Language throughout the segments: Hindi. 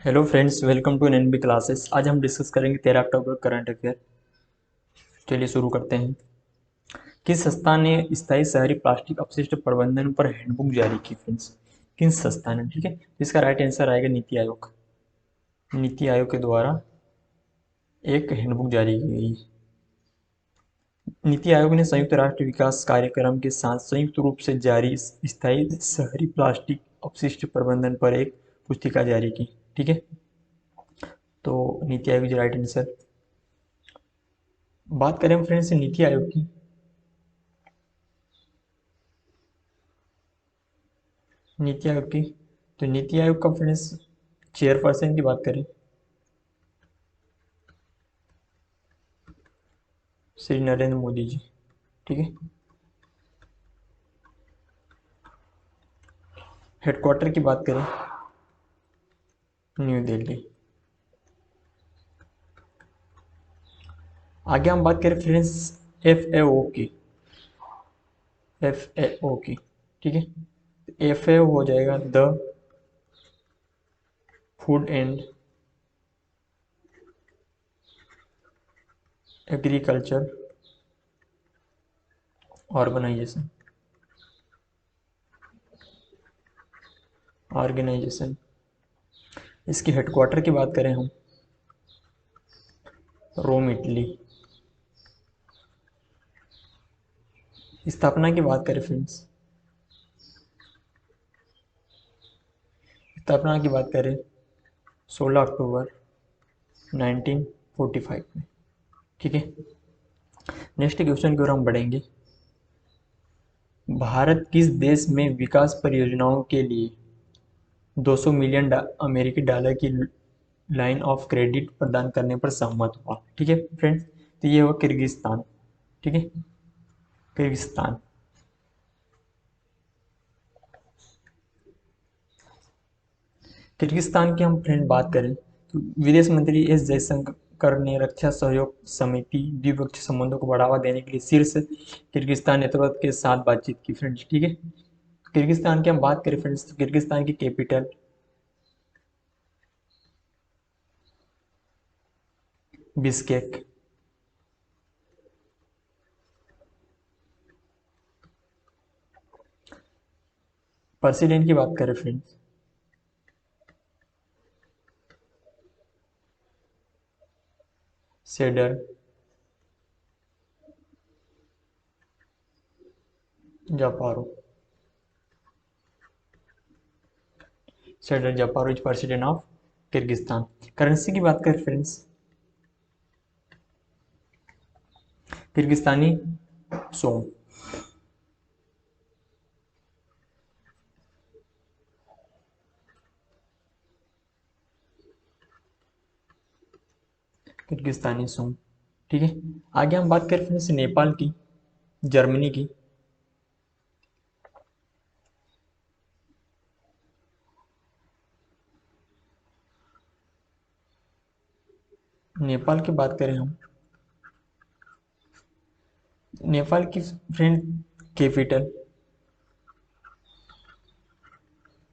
Hello friends, welcome to NNB classes. आज हम डिस्कस करेंगे 13 अक्टूबर करंट अफेयर। चलिए शुरू करते हैं। किस संस्था ने स्थायी शहरी प्लास्टिक अपशिष्ट प्रबंधन पर हैंडबुक जारी की फ्रेंड्स? किस संस्था ने? ठीक है, इसका राइट आंसर आएगा नीति आयोग। नीति आयोग के द्वारा एक हैंडबुक जारी की गई। नीति आयोग ने संयुक्त राष्ट्र विकास कार्यक्रम के साथ संयुक्त रूप से जारी स्थायी शहरी प्लास्टिक अपशिष्ट प्रबंधन पर एक पुस्तिका जारी की। ठीक है, तो NITI Aayog is right answer. बात करें फ्रेंड्स नीति आयोग की, नीति आयोग की, तो नीति आयोग का फ्रेंड्स चेयरपर्सन की बात करें, श्री नरेंद्र मोदी जी। ठीक है, हेडक्वार्टर की बात करें, न्यू दिल्ली। आगे हम बात करें फ्रेंड्स FAO की, FAO की। ठीक है, FAO हो जाएगा the food and agriculture organisation, organisation. इसकी हेडक्वार्टर की बात करें हम, रोम इटली। स्थापना की बात करें फ्रेंड्स, स्थापना की बात करें 16 अक्टूबर 1945 में। ठीक है, नेक्स्ट क्वेश्चन की ओर हम बढ़ेंगे। भारत किस देश में विकास परियोजनाओं के लिए 200 मिलियन अमेरिकी डॉलर की लाइन ऑफ क्रेडिट प्रदान करने पर सहमत हुआ? ठीक है फ्रेंड्स, तो ये हुआ किर्गिस्तान। ठीक है, किर्गिस्तान। किर्गिस्तान की हम फ्रेंड बात करें तो विदेश मंत्री एस जयशंकर ने रक्षा सहयोग समिति द्विपक्षीय संबंधों को बढ़ावा देने के लिए शीर्ष किर्गिस्तान नेतृत्व के साथ बातचीत की फ्रेंड्स। ठीक है, किर्गिस्तान की हम बात करें फ्रेंड्स तो किर्गिस्तान की कैपिटल बिस्केक। प्रेसिडेंट की बात करें friends, Sadyr Japarov. Sadyr Japarov is president of Kyrgyzstan. Currency की बात करें friends, Kyrgyzstani som. Kyrgyzstani som. ठीक है, आगे हम बात करें फ्रेंड्स नेपाल की, जर्मनी की। नेपाल की बात करें हम, नेपाल की friend capital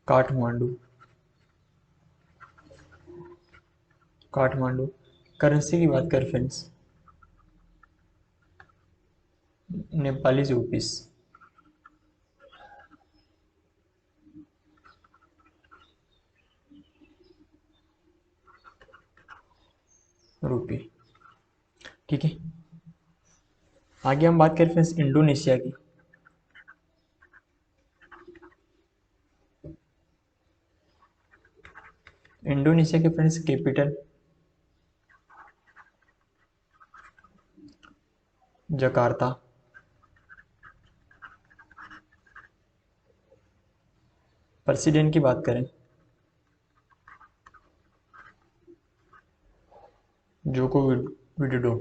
Kathmandu. Kathmandu. Currency की बात करें फ्रेंड्स, नेपाली रुपीस। रुपी। ठीक है, आगे हम बात करें फ्रेंड्स इंडोनेशिया की। इंडोनेशिया के फ्रेंड्स कैपिटल जकार्ता। प्रेसिडेंट की बात करें जोको विडोडो।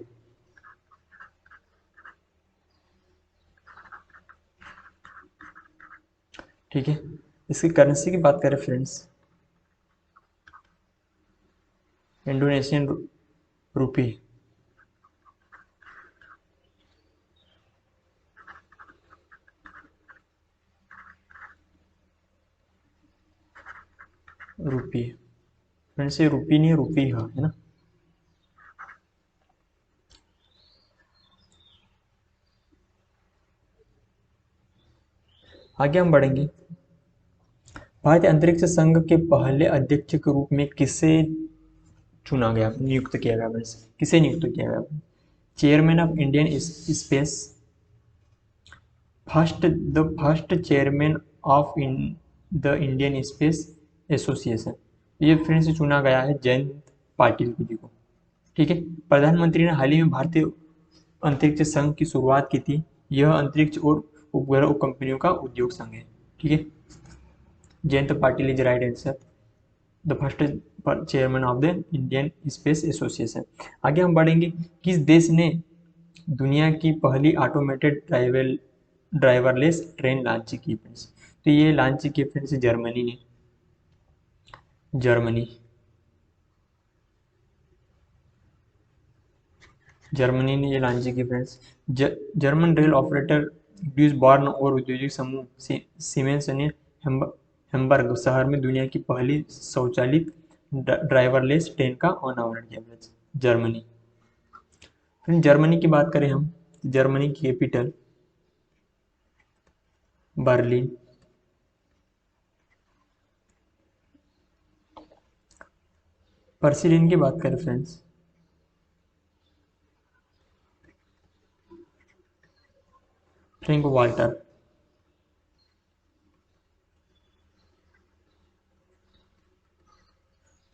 ठीक है, इसकी करेंसी की बात करें फ्रेंड्स, इंडोनेशियन रुपी। रुपी। फ्रेंड्स ये रुपी नहीं है, रुपी है ना। आगे हम बढ़ेंगे। भारतीय अंतरिक्ष संघ के पहले अध्यक्ष के रूप में किसे चुना गया, नियुक्त किया गया फ्रेंड्स, किसे नियुक्त किया गया? Chairman of Indian space, first chairman of the Indian space association. ये फ्रेंड्स चुना गया है जयंत पाटिल जी को। ठीक है। प्रधानमंत्री ने हाल ही में भारतीय अंतरिक्ष संघ की शुरुआत की थी। यह अंतरिक्ष और उपग्रह कंपनियों का उद्योग संघ है। ठीक है। Jayant Patil is right answer, the first chairman of the Indian space association. आगे हम बढ़ेंगे। किस देश ने दुनिया की पहली ऑटोमेटेड ड्राइवरलेस ट्रेन लॉन्च की फ्रेंड्स? तो ये लॉन्च की फ्रेंड्स जर्मनी ने, जर्मनी ने ये लॉन्च की friends. German rail operator Deutsche Bahn और औद्योगिक समूह सीमेंस ने हैम्बर्ग शहर में दुनिया की पहली स्वचालित ड्राइवरलेस ट्रेन का अनावरण किया फ्रेंड्स, जर्मनी। फिर जर्मनी की बात करें हम, जर्मनी की कैपिटल बर्लिन। पर्सिलिन की बात करें friends, Frank Walter.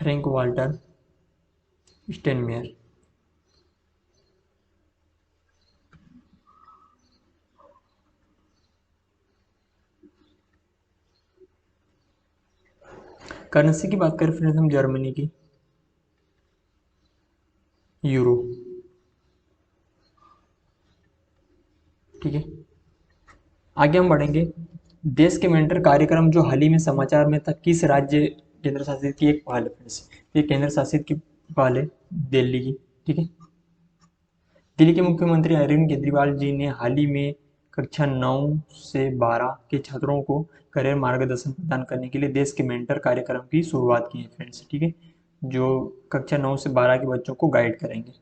Frank Walter Steinmeier. Currency की बात करें फ्रेंड्स हम जर्मनी की, यूरो। ठीक है। आगे हम बढ़ेंगे। देश के मेंटर कार्यक्रम जो हाल ही में समाचार में था, किस राज्य केंद्र शासित की एक पहल है फ्रेंड्स? ये केंद्र शासित की पहल है दिल्ली की। ठीक है। दिल्ली के मुख्यमंत्री अरविंद केजरीवाल जी ने हाल ही में कक्षा 9 से 12 के छात्रों को करियर मार्गदर्शन प्रदान करने के लिए देश के मेंटर कार्यक्रम की शुरुआत की है फ्रेंड्स। ठीक है। जो कक्षा 9 से 12 के बच्चों को गाइड करेंगे।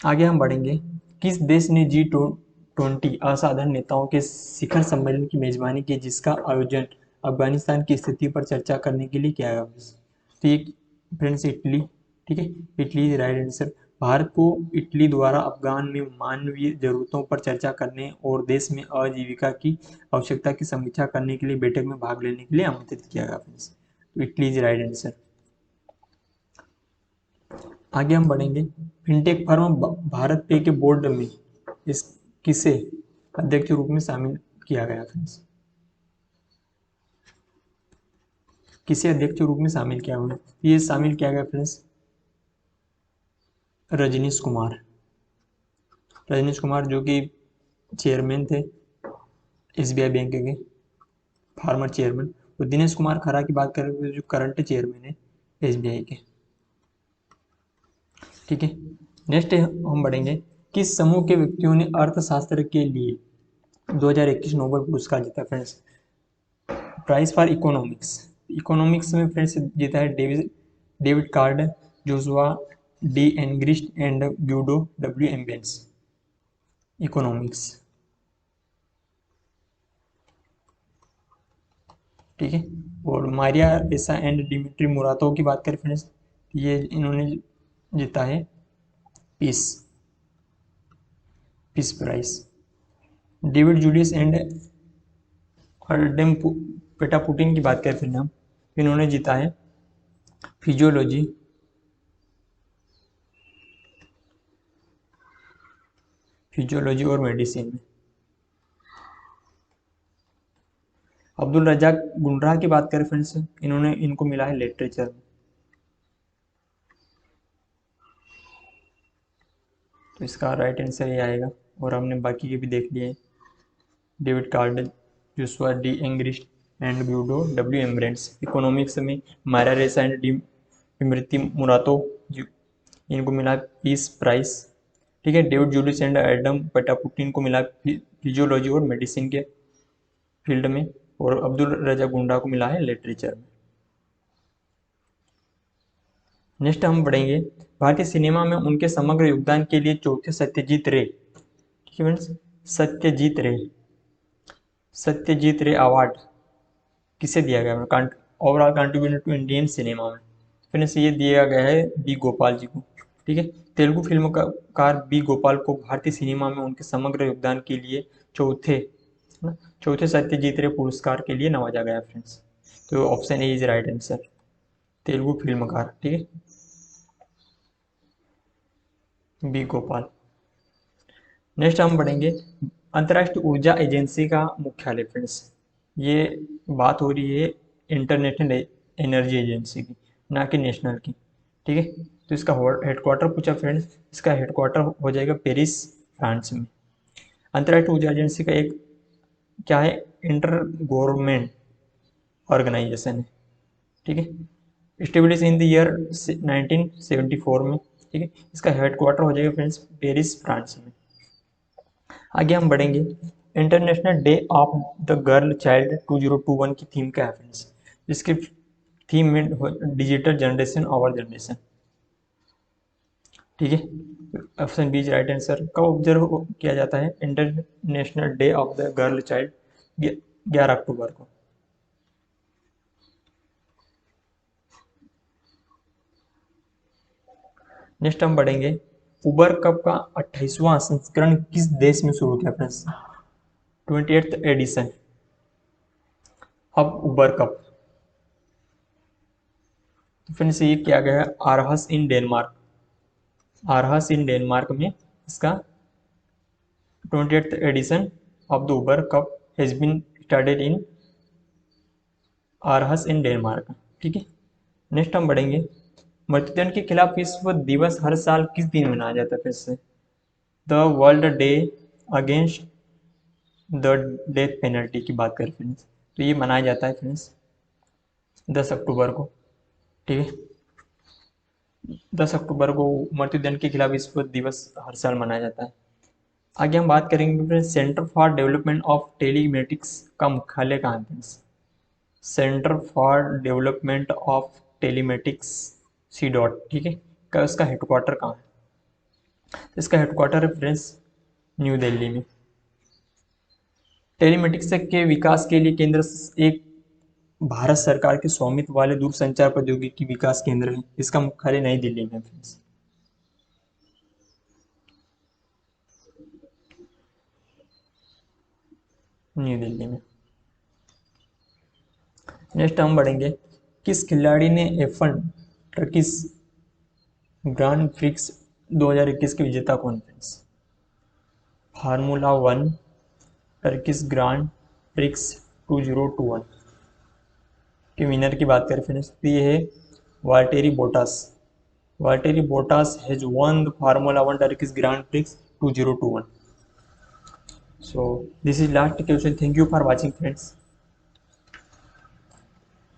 आगे हम बढ़ेंगे। किस देश ने G20 असाधारण नेताओं के शिखर सम्मेलन की मेजबानी की, जिसका आयोजन अफगानिस्तान की स्थिति पर चर्चा करने के लिए किया गया? तो ये फ्रेंड्स इटली। ठीक है। Italy right answer. भारत को इटली द्वारा अफगान में मानवीय जरूरतों पर चर्चा करने और देश में आजीविका की आवश्यकता की समीक्षा करने के लिए बैठक में भाग लेने के लिए आमंत्रित किया गया फ्रेंड्स। तो इटली इज राइट आंसर। आगे हम बढ़ेंगे। फिनटेक फर्म भारत पे के बोर्ड में इस किसे अध्यक्ष रूप में शामिल किया गया फ्रेंड्स? किसे अध्यक्ष रूप में शामिल किया गया? ये शामिल किया गया फ्रेंड्स रजनीश कुमार। रजनीश कुमार जो कि चेयरमैन थे एसबीआई बैंक के, फार्मर चेयरमैन। और दिनेश कुमार खरा की बात करें तो जो करंट चेयरमैन है एसबीआई के। ठीक है। नेक्स्ट हम बढ़ेंगे। किस समूह के व्यक्तियों ने अर्थशास्त्र के लिए 2021 नोबेल पुरस्कार जीता friends? Prize for economics. Economics में फ्रेंड्स जीता है David Card, Joshua D Angrist and Guido W Imbens. Economics. ठीक है। और मारिया रेसा एंड डिमिट्री मुरातोव की बात करें फ्रेंड्स, ये इन्होंने जीता है peace peace prize. David Julius and Ardem Patapoutian की बात करें फिर हम, इन्होंने जीता है फिजियोलॉजी और मेडिसिन में। अब्दुल रजाक गुंडराह की बात करें फ्रेंड्स, इनको मिला है लिटरेचर में। तो इसका राइट आंसर ये आएगा। और हमने बाकी के भी देख लिए, David Card, Joshua D Angrist and Guido W Imbens. Economics में मारिया रेसा एंड डिमित्री मुरातोव, इनको मिला पीस प्राइज। ठीक है। David Julius and Adam Patapoutian को मिला फिजियोलॉजी और मेडिसिन के फील्ड में। और अब्दुल रजा गुंडा को मिला है लिटरेचर में। नेक्स्ट हम बढ़ेंगे, भारतीय सिनेमा में उनके समग्र योगदान के लिए चौथे सत्यजीत रे, ठीक है फ्रेंड्स, सत्यजीत रे अवार्ड किसे दिया गया है, overall contribution to Indian cinema में, फ्रेंड्स ये दिया गया है बी गोपाल जी को, ठीक है। तेलुगु फिल्मकार बी गोपाल को भारतीय सिनेमा में उनके समग्र योगदान के लिए चौथे चौथे सत्यजीत रे पुरस्कार के लिए नवाजा गया फ्रेंड्स। तो option A is right answer, Telugu फिल्मकार, ठीक है, बी गोपाल। नेक्स्ट हम बढ़ेंगे, अंतर्राष्ट्रीय ऊर्जा एजेंसी का मुख्यालय फ्रेंड्स, ये बात हो रही है इंटरनेशनल एनर्जी एजेंसी की, ना कि नेशनल की, ठीक है। तो इसका हेडक्वार्टर पूछा फ्रेंड्स, इसका हेडक्वार्टर हो जाएगा पेरिस, फ्रांस में। अंतर्राष्ट्रीय ऊर्जा एजेंसी का एक क्या है, इंटर गवर्नमेंट ऑर्गेनाइजेशन है, ठीक है, स्टेब्लिश इन द ईयर 1974 में, ठीक है। इसका हेडक्वार्टर हो जाएगा फ्रेंड्स पेरिस, फ्रांस में। आगे हम बढ़ेंगे, international day of the girl child 2021 की थीम क्या है फ्रेंड्स, इसकी थीम में डिजिटल जनरेशन आवर जनरेशन, ठीक है। Option B is right answer. कब ऑब्जर्व किया जाता है international day of the girl child, 11 अक्टूबर को। नेक्स्ट हम बढ़ेंगे, उबर कप का 28वां संस्करण किस देश में शुरू किया फ्रेंड्स, 28th एडिशन अब उबर कप, तो फ्रेंड्स ये किया गया है Aarhus in Denmark, Aarhus in Denmark में इसका 28th edition of the Uber Cup has been started in Aarhus in Denmark, ठीक है। नेक्स्ट हम बढ़ेंगे, मृत्युदंड के खिलाफ विश्व दिवस हर साल किस दिन मनाया जाता है फिर से, the world day against the death penalty की बात करें फ्रेंड्स, तो ये मनाया जाता है फ्रेंड्स 10 अक्टूबर को, ठीक है। 10 अक्टूबर को मृत्युदंड के खिलाफ विश्व दिवस हर साल मनाया जाता है। आगे हम बात करेंगे friends, centre for development of telematics का मुख्यालय कहाँ है friends, centre for development of telematics C dot, ठीक है, का इसका हेडक्वार्टर कहाँ है, तो इसका हेडक्वार्टर है फ्रेंड्स न्यू दिल्ली में। टेलीमेटिक्स के विकास के लिए केंद्र एक भारत सरकार के स्वामित्व वाले दूरसंचार प्रौद्योगिकी विकास केंद्र है, इसका मुख्यालय नई दिल्ली में फ्रेंड्स। न्यू दिल्ली में। नेक्स्ट हम बढ़ेंगे, किस खिलाड़ी ने F1 टर्किश ग्रांड प्रिक्स 2021 के विजेता कौन friends, formula 1 Turkish grand prix 2021 के विनर की बात करें फ्रेंड्स, तो ये है Valtteri Bottas, Valtteri Bottas has won the Formula 1 Turkish Grand Prix 2021. So this is last question. Thank you for watching friends.